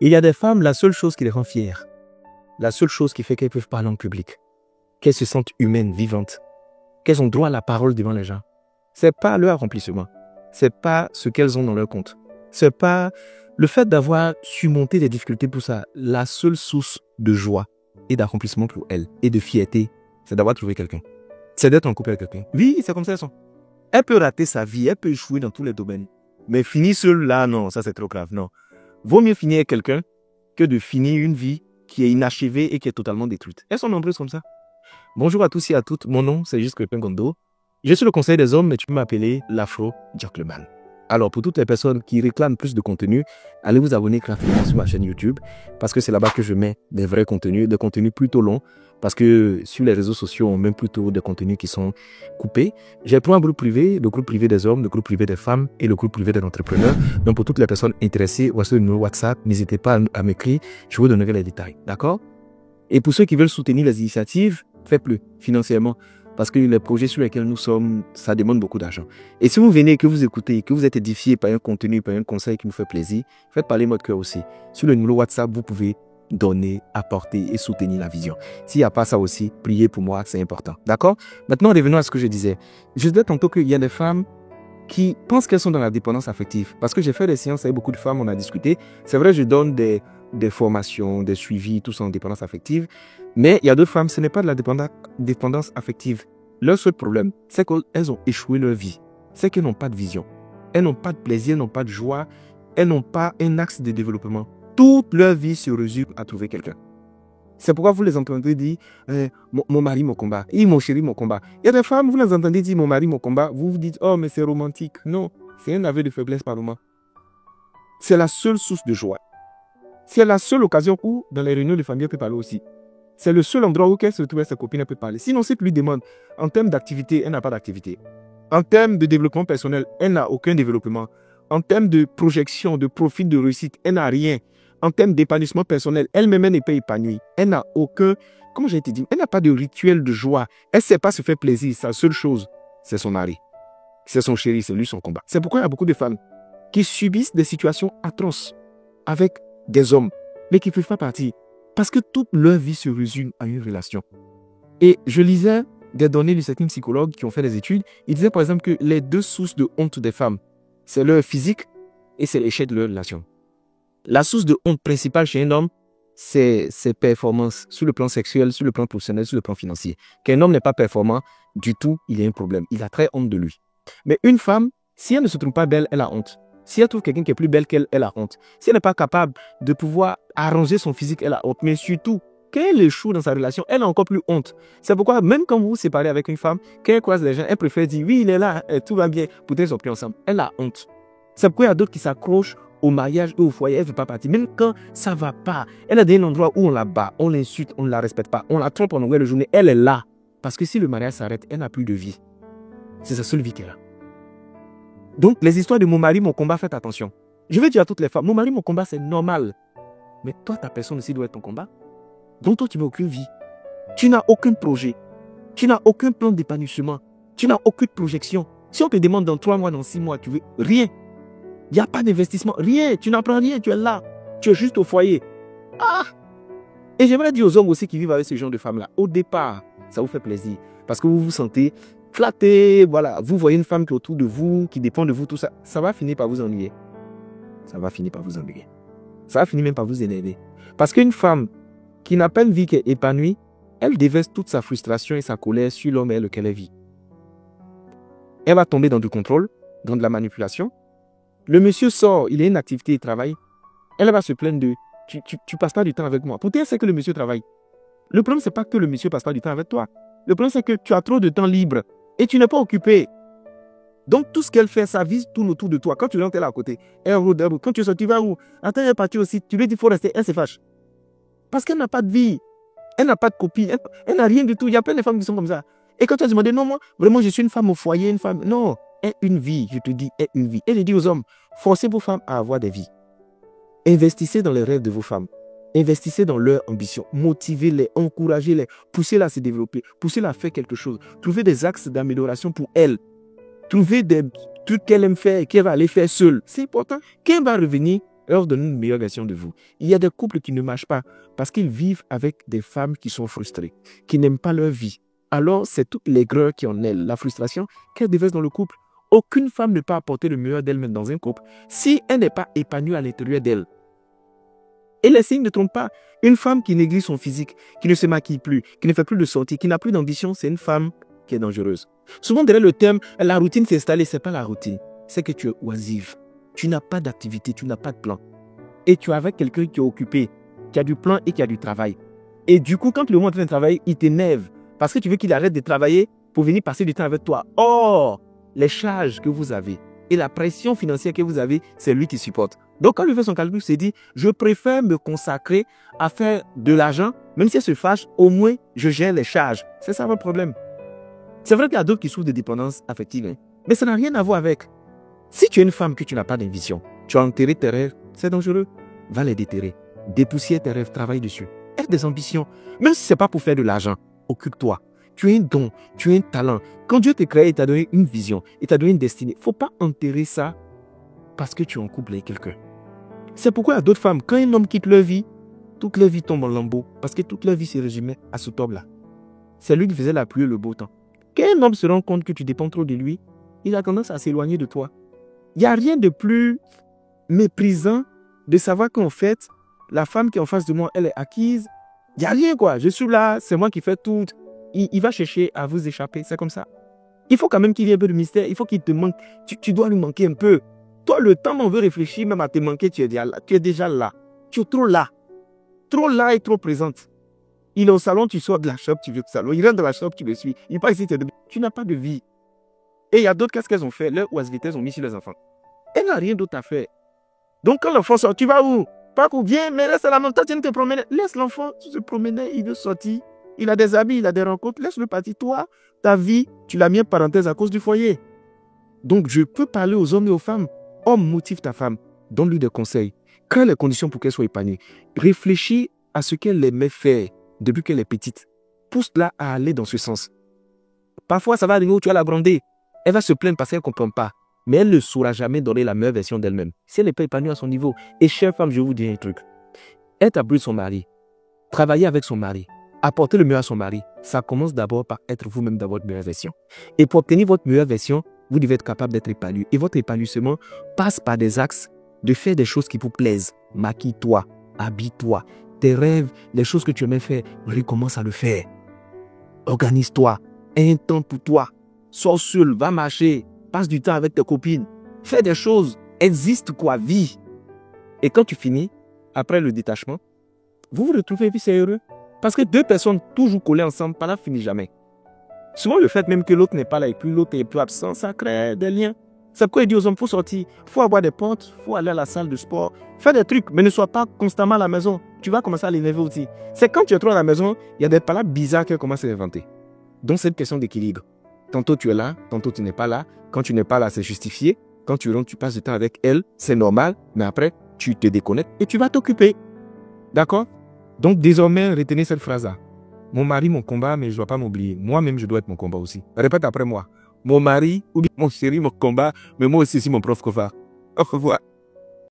Il y a des femmes, la seule chose qui les rend fières, la seule chose qui fait qu'elles peuvent parler en public, qu'elles se sentent humaines, vivantes, qu'elles ont droit à la parole devant les gens, c'est pas leur accomplissement, c'est pas ce qu'elles ont dans leur compte, c'est pas le fait d'avoir surmonté des difficultés pour ça. La seule source de joie et d'accomplissement pour elles et de fierté, c'est d'avoir trouvé quelqu'un. C'est d'être en couple avec quelqu'un. Oui, c'est comme ça elles sont. Elle peut rater sa vie, elle peut échouer dans tous les domaines. Mais finir seule là, non, ça c'est trop grave, non. Vaut mieux finir avec quelqu'un que de finir une vie qui est inachevée et qui est totalement détruite. Elles sont nombreuses comme ça. Bonjour à tous et à toutes, mon nom c'est Juste Crépin Gondo. Je suis le conseil des hommes, mais tu peux m'appeler l'Afro Gentleman. Alors pour toutes les personnes qui réclament plus de contenu, allez vous abonner gratuitement sur ma chaîne YouTube parce que c'est là-bas que je mets des vrais contenus, des contenus plutôt longs parce que sur les réseaux sociaux, on met plutôt des contenus qui sont coupés. J'ai pris un groupe privé, le groupe privé des hommes, le groupe privé des femmes et le groupe privé des entrepreneurs. Donc pour toutes les personnes intéressées, voici le numéro WhatsApp, n'hésitez pas à m'écrire, je vous donnerai les détails, d'accord? Et pour ceux qui veulent soutenir les initiatives, faites-le financièrement. Parce que les projets sur lesquels nous sommes, ça demande beaucoup d'argent. Et si vous venez, que vous écoutez, que vous êtes édifié par un contenu, par un conseil qui vous fait plaisir, faites parler votre cœur aussi. Sur le numéro WhatsApp, vous pouvez donner, apporter et soutenir la vision. S'il n'y a pas ça aussi, priez pour moi, c'est important. D'accord? Maintenant, revenons à ce que je disais. Je disais tantôt qu'il y a des femmes qui pensent qu'elles sont dans la dépendance affective. Parce que j'ai fait des séances avec beaucoup de femmes, on a discuté. C'est vrai, je donne des formations, des suivis, tout ça en dépendance affective. Mais il y a d'autres femmes, ce n'est pas de la dépendance affective. Leur seul problème, c'est qu'elles ont échoué leur vie. C'est qu'elles n'ont pas de vision. Elles n'ont pas de plaisir, elles n'ont pas de joie. Elles n'ont pas un axe de développement. Toute leur vie se résume à trouver quelqu'un. C'est pourquoi vous les entendez dire mon mari, mon combat. Et mon chéri, mon combat. Il y a des femmes, vous les entendez dire mon mari, mon combat. Vous vous dites, oh, mais c'est romantique. Non, c'est un aveu de faiblesse par moment. C'est la seule source de joie. C'est la seule occasion où, dans les réunions de famille, elle peut parler aussi. C'est le seul endroit où elle se retrouve avec sa copine, elle peut parler. Sinon, si tu lui demandes, en termes d'activité, elle n'a pas d'activité. En termes de développement personnel, elle n'a aucun développement. En termes de projection, de profil de réussite, elle n'a rien. En termes d'épanouissement personnel, elle-même n'est pas épanouie. Elle n'a aucun, comment j'ai été dit, elle n'a pas de rituel de joie. Elle ne sait pas se faire plaisir. Sa seule chose, c'est son mari. C'est son chéri, c'est lui son combat. C'est pourquoi il y a beaucoup de femmes qui subissent des situations atroces avec des hommes, mais qui ne peuvent pas partir. Parce que toute leur vie se résume à une relation. Et je lisais des données de certains psychologues qui ont fait des études. Ils disaient par exemple que les deux sources de honte des femmes, c'est leur physique et c'est l'échec de leur relation. La source de honte principale chez un homme, c'est ses performances sur le plan sexuel, sur le plan professionnel, sur le plan financier. Qu'un homme n'est pas performant du tout, il y a un problème. Il a très honte de lui. Mais une femme, si elle ne se trouve pas belle, elle a honte. Si elle trouve quelqu'un qui est plus belle qu'elle, elle a honte. Si elle n'est pas capable de pouvoir arranger son physique, elle a honte. Mais surtout, quand elle échoue dans sa relation, elle a encore plus honte. C'est pourquoi, même quand vous vous séparez avec une femme, quand elle croise les gens, elle préfère dire, oui, il est là, tout va bien. Pourtant, ils sont pris ensemble. Elle a honte. C'est pourquoi il y a d'autres qui s'accrochent au mariage ou au foyer, elle ne veut pas partir. Même quand ça ne va pas, elle a des endroits où on la bat, on l'insulte, on ne la respecte pas, on la trompe en longueur de journée, elle est là. Parce que si le mariage s'arrête, elle n'a plus de vie. C'est sa seule vie qu'elle a. Donc, les histoires de mon mari, mon combat, faites attention. Je vais dire à toutes les femmes, mon mari, mon combat, c'est normal. Mais toi, ta personne aussi doit être ton combat. Donc, toi, tu n'as aucune vie. Tu n'as aucun projet. Tu n'as aucun plan d'épanouissement. Tu n'as aucune projection. Si on te demande dans 3 mois, dans 6 mois, tu veux rien. Il n'y a pas d'investissement. Rien. Tu n'apprends rien. Tu es là. Tu es juste au foyer. Ah! Et j'aimerais dire aux hommes aussi qui vivent avec ce genre de femmes-là, au départ, ça vous fait plaisir. Parce que vous vous sentez flatté, voilà, vous voyez une femme qui est autour de vous, qui dépend de vous, tout ça, ça va finir par vous ennuyer. Ça va finir par vous ennuyer. Ça va finir même par vous énerver. Parce qu'une femme qui n'a pas une vie qui est épanouie, elle déverse toute sa frustration et sa colère sur l'homme avec lequel elle vit. Elle va tomber dans du contrôle, dans de la manipulation. Le monsieur sort, il a une activité, il travaille. Elle va se plaindre de tu passes pas du temps avec moi. Pourtant, elle sait que le monsieur travaille. Le problème, c'est pas que le monsieur passe pas du temps avec toi. Le problème, c'est que tu as trop de temps libre. Et tu n'es pas occupé. Donc, tout ce qu'elle fait, sa vie tourne autour de toi. Quand tu rentres, elle est à côté. Quand tu sors, tu vas où? Attends, elle est partie aussi. Tu lui dis, il faut rester. Elle se fâche. Parce qu'elle n'a pas de vie. Elle n'a pas de copine. Elle n'a rien du tout. Il y a plein de femmes qui sont comme ça. Et quand tu as demandé, non, moi, vraiment, je suis une femme au foyer, une femme. Non, est une vie. Je te dis, est une vie. Et je dis aux hommes, forcez vos femmes à avoir des vies. Investissez dans les rêves de vos femmes. Investissez dans leur ambition, motivez-les, encouragez-les, poussez-les à se développer, poussez-les à faire quelque chose. Trouvez des axes d'amélioration pour elles. Trouvez des trucs qu'elle aime faire et qu'elle va aller faire seule. C'est important. Quand elle va revenir, leur donner une meilleure version de vous. Il y a des couples qui ne marchent pas parce qu'ils vivent avec des femmes qui sont frustrées, qui n'aiment pas leur vie. Alors, c'est toute l'aigreur qui en elles, la frustration qu'elles déversent dans le couple. Aucune femme ne peut apporter le meilleur d'elle-même dans un couple si elle n'est pas épanouie à l'intérieur d'elle. Et les signes ne trompent pas. Une femme qui néglige son physique, qui ne se maquille plus, qui ne fait plus de sorties, qui n'a plus d'ambition, c'est une femme qui est dangereuse. Souvent, derrière le terme, la routine s'est installée, ce n'est pas la routine. C'est que tu es oisive. Tu n'as pas d'activité, tu n'as pas de plan. Et tu es avec quelqu'un qui est occupé, qui a du plan et qui a du travail. Et du coup, quand le moment est en train de travailler, il t'énerve parce que tu veux qu'il arrête de travailler pour venir passer du temps avec toi. Or, les charges que vous avez et la pression financière que vous avez, c'est lui qui supporte. Donc, quand il fait son calcul, il se dit, je préfère me consacrer à faire de l'argent, même si elle se fâche, au moins, je gère les charges. C'est ça votre problème. C'est vrai qu'il y a d'autres qui souffrent de dépendance affective, hein, mais ça n'a rien à voir avec. Si tu es une femme que tu n'as pas d'ambition, tu as enterré tes rêves, c'est dangereux. Va les déterrer. Dépoussière tes rêves, travaille dessus. Aie des ambitions. Même si ce n'est pas pour faire de l'argent, occupe-toi. Tu as un don, tu as un talent. Quand Dieu t'a créé, il t'a donné une vision, il t'a donné une destinée. Il ne faut pas enterrer ça parce que tu es en couple avec quelqu'un. C'est pourquoi il y a d'autres femmes, quand un homme quitte leur vie, toute leur vie tombe en lambeaux parce que toute leur vie se résumait à ce homme-là. C'est lui qui faisait la pluie et le beau temps. Quand un homme se rend compte que tu dépends trop de lui, il a tendance à s'éloigner de toi. Il n'y a rien de plus méprisant de savoir qu'en fait, la femme qui est en face de moi, elle est acquise. Il n'y a rien quoi. Je suis là, c'est moi qui fais tout. Il va chercher à vous échapper, c'est comme ça. Il faut quand même qu'il y ait un peu de mystère. Il faut qu'il te manque. Tu dois lui manquer un peu. Toi, le temps on veut réfléchir, même à te manquer, tu es déjà là. Tu es déjà là. Tu es trop là. Trop là et trop présente. Il est au salon, tu sors de la shop, tu veux au salon. Il rentre de la shop, tu le suis. Il part ici, tu n'as pas de vie. Et il y a d'autres, qu'est-ce qu'elles ont fait? Leur oisiveté, elles ont mis sur les enfants. Elle n'a rien d'autre à faire. Donc quand l'enfant sort, tu vas où? Pas où bien, mais reste à la maison, tu viens te promener. Laisse l'enfant se promener, il veut sortir. Il a des amis, il a des rencontres, laisse-le partir. Toi, ta vie, tu l'as mis en parenthèse à cause du foyer. Donc je peux parler aux hommes et aux femmes. Homme, motive ta femme, donne-lui des conseils. Crée les conditions pour qu'elle soit épanouie. Réfléchis à ce qu'elle aimait faire depuis qu'elle est petite. Pousse-la à aller dans ce sens. Parfois, ça va arriver où tu vas la gronder. Elle va se plaindre parce qu'elle ne comprend pas. Mais elle ne saura jamais donner la meilleure version d'elle-même. Si elle n'est pas épanouie à son niveau. Et chère femme, je vais vous dire un truc. Être à bout de son mari, travailler avec son mari, apporter le meilleur à son mari, ça commence d'abord par être vous-même dans votre meilleure version. Et pour obtenir votre meilleure version, vous devez être capable d'être épanoui. Et votre épanouissement passe par des axes de faire des choses qui vous plaisent. Maquille-toi, habille-toi. Tes rêves, les choses que tu aimais faire, recommence à le faire. Organise-toi. Aie un temps pour toi. Sors seul, va marcher. Passe du temps avec tes copines. Fais des choses. Existe quoi, vis. Et quand tu finis, après le détachement, vous vous retrouvez, puis c'est heureux. Parce que deux personnes toujours collées ensemble, ça ne finit jamais. Souvent, le fait même que l'autre n'est pas là et puis l'autre est plus absent, ça crée des liens. C'est pourquoi il dit aux hommes, il faut sortir, il faut avoir des potes, il faut aller à la salle de sport, faire des trucs, mais ne sois pas constamment à la maison. Tu vas commencer à l'énerver aussi. C'est quand tu es trop à la maison, il y a des palabres bizarres qu'elle commence à inventer. Donc, c'est une question d'équilibre. Tantôt tu es là, tantôt tu n'es pas là. Quand tu n'es pas là, c'est justifié. Quand tu rentres, tu passes du temps avec elle, c'est normal. Mais après, tu te déconnectes et tu vas t'occuper. D'accord? Donc désormais, retenez cette phrase-là. Mon mari, mon combat, mais je ne dois pas m'oublier. Moi-même, je dois être mon combat aussi. Répète après moi. Mon mari, ou bien mon chéri, mon combat, mais moi aussi, c'est mon prof Kofa. Au revoir.